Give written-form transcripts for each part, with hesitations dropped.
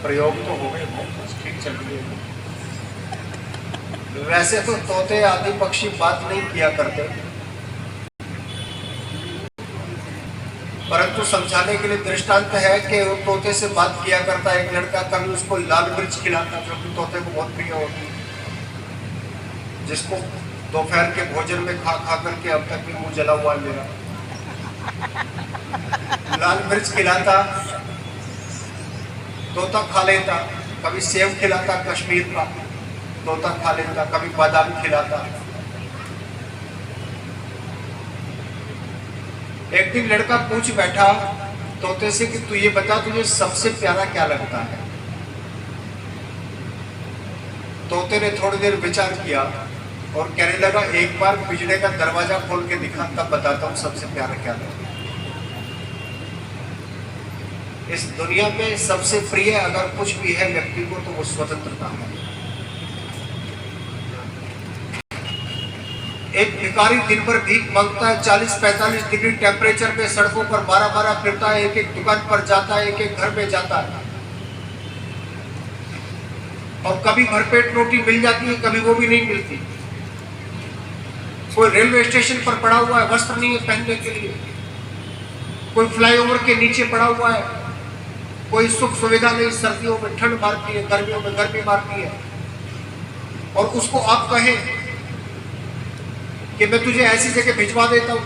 प्रयोग तो हो गए, ठीक चल रही है। वैसे तो तोते आदि पक्षी बात नहीं किया करते, परंतु समझाने के लिए दृष्टांत है कि वो तोते से बात किया करता है एक लड़का। कभी उसको लाल मिर्च खिलाता जो कि तोते को बहुत प्रिय होती है, जिसको दोपहर के भोजन में खा खा करके अब तक भी मुंह जला हुआ है मेरा। लाल मिर्च खिलाता, तोता खा लेता। कभी सेब खिलाता कश्मीर का, तोता खा लेता। कभी बादाम खिलाता। एक दिन लड़का पूछ बैठा तोते से कि तू ये बता तुझे सबसे प्यारा क्या लगता है। तोते ने थोड़ी देर विचार किया और कहने लगा एक बार पिंजरे का दरवाजा खोल के दिखा तब बताता हूँ सबसे प्यारा क्या लगता है। इस दुनिया में सबसे प्रिय अगर कुछ भी है व्यक्ति को तो वो स्वतंत्रता है। एक भिखारी दिन भर भीख मांगता है, 40-45 डिग्री टेम्परेचर में सड़कों पर 12-12 फिरता है, एक एक दुकान पर जाता है, एक एक घर में जाता है, और कभी भरपेट रोटी मिल जाती है, कभी वो भी नहीं मिलती। कोई रेलवे स्टेशन पर पड़ा हुआ है, वस्त्र नहीं है पहनने के लिए, कोई फ्लाईओवर के नीचे पड़ा हुआ है, कोई सुख सुविधा नहीं, सर्दियों में ठंड मारती है, गर्मियों में गर्मी मारती है, और उसको आप कहें कि मैं तुझे ऐसी जगह भिजवा देता हूँ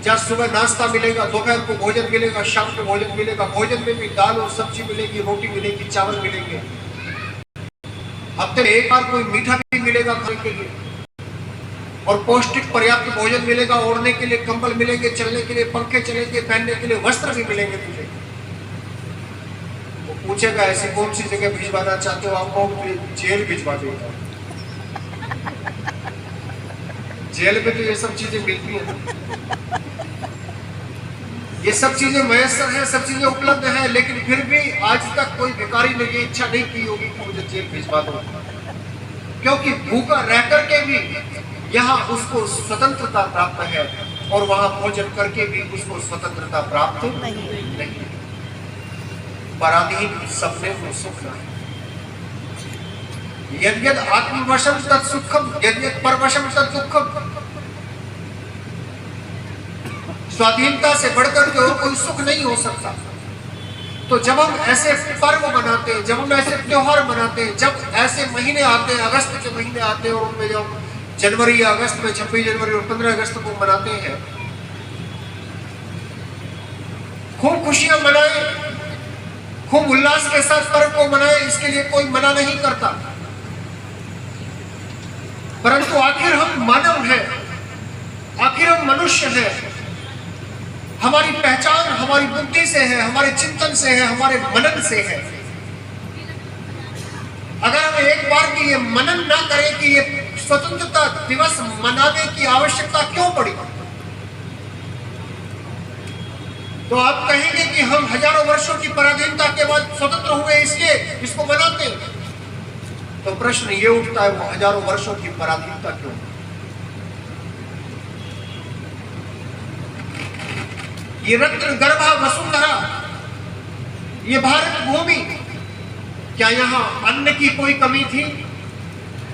जहाँ सुबह नाश्ता मिलेगा, दोपहर को भोजन मिलेगा, शाम को भोजन मिलेगा, भोजन में भी दाल और सब्जी मिलेगी, रोटी मिलेगी, चावल मिलेंगे, हफ्ते में एक बार कोई मीठा भी मिलेगा खाने के लिए, और पौष्टिक पर्याप्त भोजन मिलेगा, ओढ़ने के लिए कंबल मिलेंगे, चलने के लिए पंखे चलेंगे, पहनने के लिए वस्त्र भी मिलेंगे तुझे। वो पूछेगा ऐसी कौन सी जगह भिजवाना चाहते हो आपको? जेल भिजवा देगा। जेल में तो ये सब चीजें मिलती हैं, ये सब चीजें मयसर हैं, सब चीजें उपलब्ध हैं, लेकिन फिर भी आज तक कोई भिखारी ने ये इच्छा नहीं की होगी कि मुझे जेल भिजवा दो, क्योंकि भूखा रह करके भी यहाँ उसको स्वतंत्रता प्राप्त है और वहां भोजन करके भी उसको स्वतंत्रता प्राप्त नहीं। पराधीन सपने को सुख नहीं। यद्यद् आत्मवशम तत् सुखम यद्यद् परवशम तत् दुःखम। स्वाधीनता से बढ़कर के और कोई सुख नहीं हो सकता। तो जब हम ऐसे पर्व मनाते हैं, जब हम ऐसे त्योहार मनाते हैं, जब ऐसे महीने आते हैं, अगस्त के महीने आते हैं, और उनमें जब जनवरी या अगस्त में 26 जनवरी और 15 अगस्त को मनाते हैं, खूब खुशियां मनाएं, खूब उल्लास के साथ पर्व को मनाएं, इसके लिए कोई मना नहीं करता। परंतु आखिर हम मानव हैं, आखिर हम मनुष्य हैं। हमारी पहचान हमारी बुद्धि से है, हमारे चिंतन से है, हमारे मनन से है। अगर हम एक बार भी ये मनन ना करें कि ये स्वतंत्रता दिवस मनाने की आवश्यकता क्यों पड़ी, तो आप कहेंगे कि हम हजारों वर्षों की पराधीनता के बाद स्वतंत्र हुए इसलिए इसको मनाते हैं। तो प्रश्न ये उठता है वो हजारों वर्षों की पराधीनता क्यों? ये रत्न गर्भा वसुंधरा, ये भारत भूमि, क्या यहाँ अन्न की कोई कमी थी?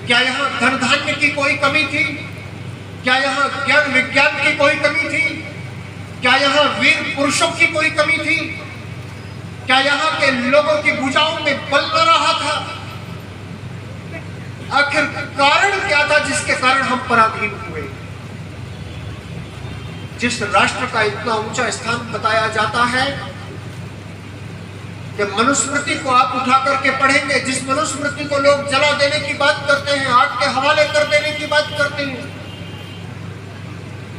क्या यहाँ धन धान्य की कोई कमी थी? क्या यहाँ ज्ञान विज्ञान की कोई कमी थी? क्या यहाँ वीर पुरुषों की कोई कमी थी? क्या यहाँ के लोगों की भुजाओं में बल न रहा था? आखिर कारण क्या था जिसके कारण हम पराधीन हुए? जिस राष्ट्र का इतना ऊंचा स्थान बताया जाता है कि मनुस्मृति को आप उठा करके पढ़ेंगे, जिस मनुस्मृति को लोग जला देने की बात करते हैं, आग के हवाले कर देने की बात करते हैं,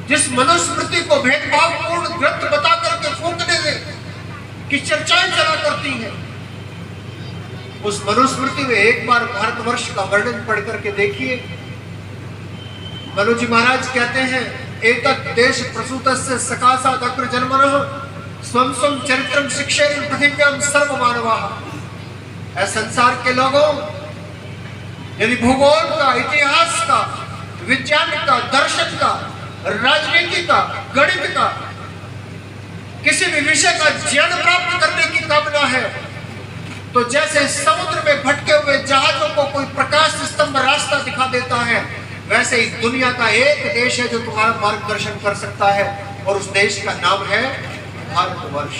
जिस मनुस्मृति को भेदभावपूर्ण ग्रंथ बता करके फूंकने की चर्चाएं चला करती हैं, उस मनुस्मृति में एक बार भारतवर्ष का वर्णन पढ़ करके देखिए। मनु जी महाराज कहते हैं, एतत् देश प्रसूतस्य सकाशात् अग्र जन्मनः स्वं स्वं चरित्रम शिक्षेरन् पृथिव्यां सर्व मानवाः। ऐ संसार के लोगों, यदि भूगोल का, इतिहास का, विज्ञान का, दर्शन का, राजनीति का, गणित का, किसी भी विषय का ज्ञान प्राप्त करने की कामना है तो जैसे समुद्र में भटके हुए जहाजों को कोई प्रकाश स्तंभ रास्ता दिखा देता है, वैसे ही दुनिया का एक देश है जो तुम्हारा मार्गदर्शन कर सकता है, और उस देश का नाम है भारतवर्ष।